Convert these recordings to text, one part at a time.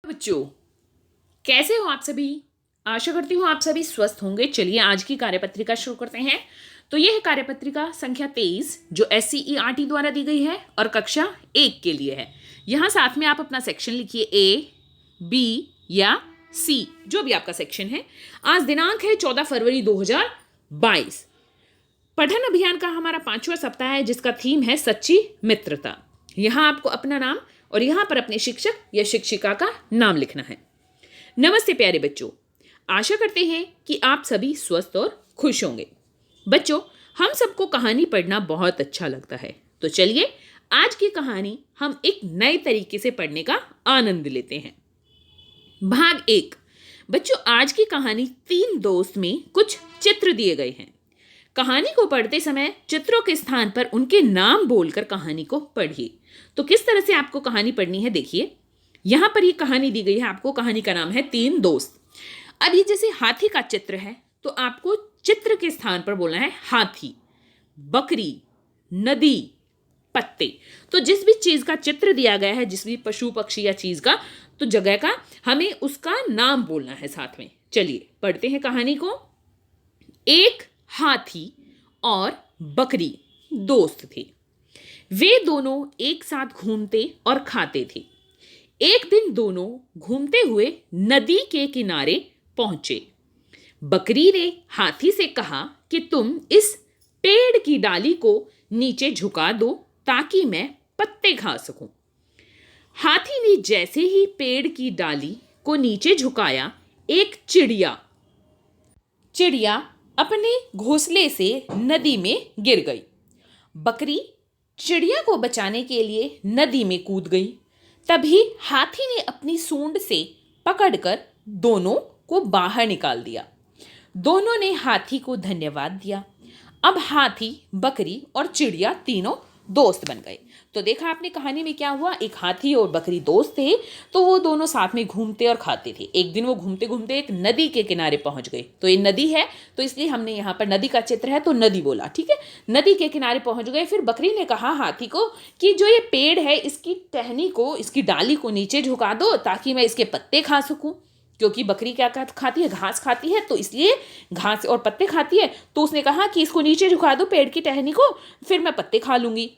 बच्चों, कैसे हो आप सभी। आशा करती हूँ आप सभी स्वस्थ होंगे। चलिए आज की कार्यपत्रिका शुरू करते हैं। तो यह है कार्यपत्रिका संख्या 23 जो SCERT द्वारा दी गई है और कक्षा 1 के लिए है। यहाँ साथ में आप अपना सेक्शन लिखिए, A, B या C, जो भी आपका सेक्शन है। आज दिनांक है 14 फरवरी 2022। पठन अभियान का हमारा 5वां सप्ताह है जिसका थीम है सच्ची मित्रता। यहाँ आपको अपना नाम और यहाँ पर अपने शिक्षक या शिक्षिका का नाम लिखना है। नमस्ते प्यारे बच्चों, आशा करते हैं कि आप सभी स्वस्थ और खुश होंगे। बच्चों, हम सबको कहानी पढ़ना बहुत अच्छा लगता है, तो चलिए आज की कहानी हम एक नए तरीके से पढ़ने का आनंद लेते हैं। भाग 1। बच्चों, आज की कहानी 3 दोस्त में कुछ चित्र दिए गए हैं। कहानी को पढ़ते समय चित्रों के स्थान पर उनके नाम बोलकर कहानी को पढ़िए। तो किस तरह से आपको कहानी पढ़नी है देखिए। यहां पर ये कहानी दी गई है, आपको कहानी का नाम है 3 दोस्त। अब ये जैसे हाथी का चित्र है तो आपको चित्र के स्थान पर बोलना है हाथी, बकरी, नदी, पत्ते। तो जिस भी चीज का चित्र दिया गया है, जिस भी पशु पक्षी या चीज का, तो जगह का हमें उसका नाम बोलना है साथ में। चलिए पढ़ते हैं कहानी को। एक हाथी और बकरी दोस्त थे। वे दोनों एक साथ घूमते और खाते थे। एक दिन दोनों घूमते हुए नदी के किनारे पहुंचे। बकरी ने हाथी से कहा कि तुम इस पेड़ की डाली को नीचे झुका दो ताकि मैं पत्ते खा सकूं। हाथी ने जैसे ही पेड़ की डाली को नीचे झुकाया, एक चिड़िया अपने घोंसले से नदी में गिर गई। बकरी चिड़िया को बचाने के लिए नदी में कूद गई। तभी हाथी ने अपनी सूंड से पकड़कर दोनों को बाहर निकाल दिया। दोनों ने हाथी को धन्यवाद दिया। अब हाथी, बकरी और चिड़िया तीनों दोस्त बन गए। तो देखा आपने कहानी में क्या हुआ, एक हाथी और बकरी दोस्त थे, तो वो दोनों साथ में घूमते और खाते थे। एक दिन वो घूमते घूमते एक नदी के किनारे पहुंच गए। तो ये नदी है तो इसलिए हमने यहाँ पर नदी का चित्र है तो नदी बोला, ठीक है। नदी के किनारे पहुंच गए। फिर बकरी ने कहा हाथी को कि जो ये पेड़ है इसकी टहनी को, इसकी डाली को नीचे झुका दो ताकि मैं इसके पत्ते खा सकूं। क्योंकि बकरी क्या खाती है, घास खाती है, तो इसलिए घास और पत्ते खाती है। तो उसने कहा कि इसको नीचे झुका दो पेड़ की टहनी को, फिर मैं पत्ते खा लूंगी।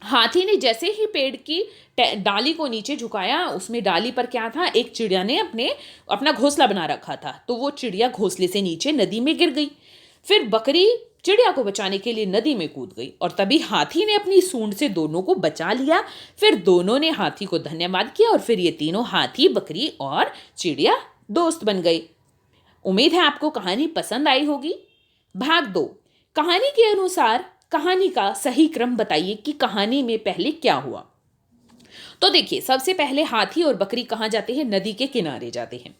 हाथी ने जैसे ही पेड़ की डाली को नीचे झुकाया, उसमें डाली पर क्या था, एक चिड़िया ने अपना घोंसला बना रखा था। तो वो चिड़िया घोंसले से नीचे नदी में गिर गई। फिर बकरी चिड़िया को बचाने के लिए नदी में कूद गई और तभी हाथी ने अपनी सूंड से दोनों को बचा लिया। फिर दोनों ने हाथी को धन्यवाद किया और फिर ये तीनों, हाथी, बकरी और चिड़िया, दोस्त बन गई। उम्मीद है आपको कहानी पसंद आई होगी। भाग 2। कहानी के अनुसार कहानी का सही क्रम बताइए कि कहानी में पहले क्या हुआ। तो देखिए, सबसे पहले हाथी और बकरी कहाँ जाते हैं, नदी के किनारे जाते हैं।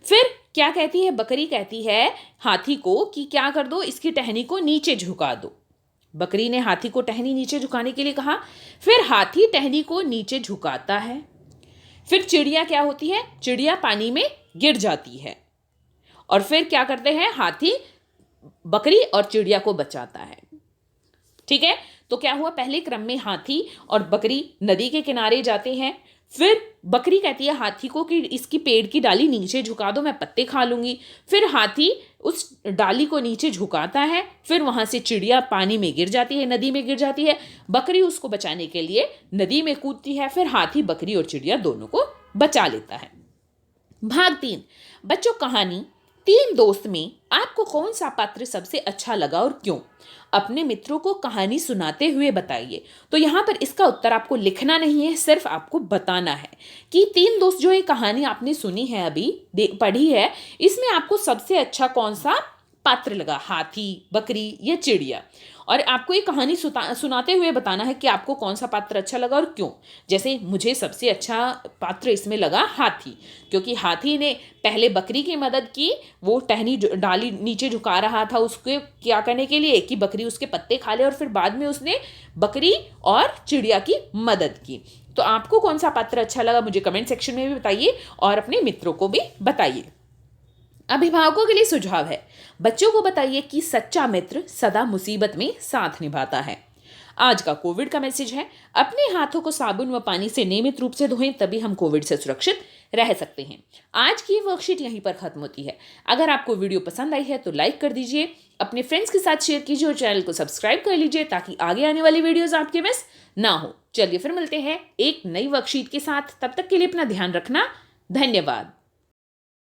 फिर क्या कहती है, बकरी कहती है हाथी को कि क्या कर दो, इसकी टहनी को नीचे झुका दो। बकरी ने हाथी को टहनी नीचे झुकाने के लिए कहा। फिर हाथी टहनी को नीचे झुकाता है। फिर चिड़िया क्या होती है, चिड़िया पानी में गिर जाती है। और फिर क्या करते हैं, हाथी बकरी और चिड़िया को बचाता है। ठीक है, तो क्या हुआ, पहले क्रम में हाथी और बकरी नदी के किनारे जाते हैं। फिर बकरी कहती है हाथी को कि इसकी पेड़ की डाली नीचे झुका दो, मैं पत्ते खा लूंगी। फिर हाथी उस डाली को नीचे झुकाता है। फिर वहां से चिड़िया पानी में गिर जाती है, नदी में गिर जाती है। बकरी उसको बचाने के लिए नदी में कूदती है। फिर हाथी, बकरी और चिड़िया दोनों को बचा लेता है। भाग 3। बच्चों, कहानी 3 दोस्त में आपको कौन सा पात्र सबसे अच्छा लगा और क्यों? अपने मित्रों को कहानी सुनाते हुए बताइए। तो यहाँ पर इसका उत्तर आपको लिखना नहीं है, सिर्फ आपको बताना है कि 3 दोस्त जो ये कहानी आपने सुनी है, अभी पढ़ी है, इसमें आपको सबसे अच्छा कौन सा पात्र लगा, हाथी, बकरी या चिड़िया। और आपको ये कहानी सुनाते हुए बताना है कि आपको कौन सा पात्र अच्छा लगा और क्यों। जैसे मुझे सबसे अच्छा पात्र इसमें लगा हाथी, क्योंकि हाथी ने पहले बकरी की मदद की, वो टहनी डाली नीचे झुका रहा था उसके क्या करने के लिए कि बकरी उसके पत्ते खा ले, और फिर बाद में उसने बकरी और चिड़िया की मदद की। तो आपको कौन सा पात्र अच्छा लगा मुझे कमेंट सेक्शन में भी बताइए और अपने मित्रों को भी बताइए। अभिभावकों के लिए सुझाव है, बच्चों को बताइए कि सच्चा मित्र सदा मुसीबत में साथ निभाता है। आज का कोविड का मैसेज है, अपने हाथों को साबुन व पानी से नियमित रूप से धोएं, तभी हम कोविड से सुरक्षित रह सकते हैं। आज की वर्कशीट यहीं पर खत्म होती है। अगर आपको वीडियो पसंद आई है तो लाइक कर दीजिए, अपने फ्रेंड्स के साथ शेयर कीजिए और चैनल को सब्सक्राइब कर लीजिए ताकि आगे आने वाली वीडियोस आपके मिस ना हो। चलिए फिर मिलते हैं एक नई वर्कशीट के साथ। तब तक के लिए अपना ध्यान रखना। धन्यवाद।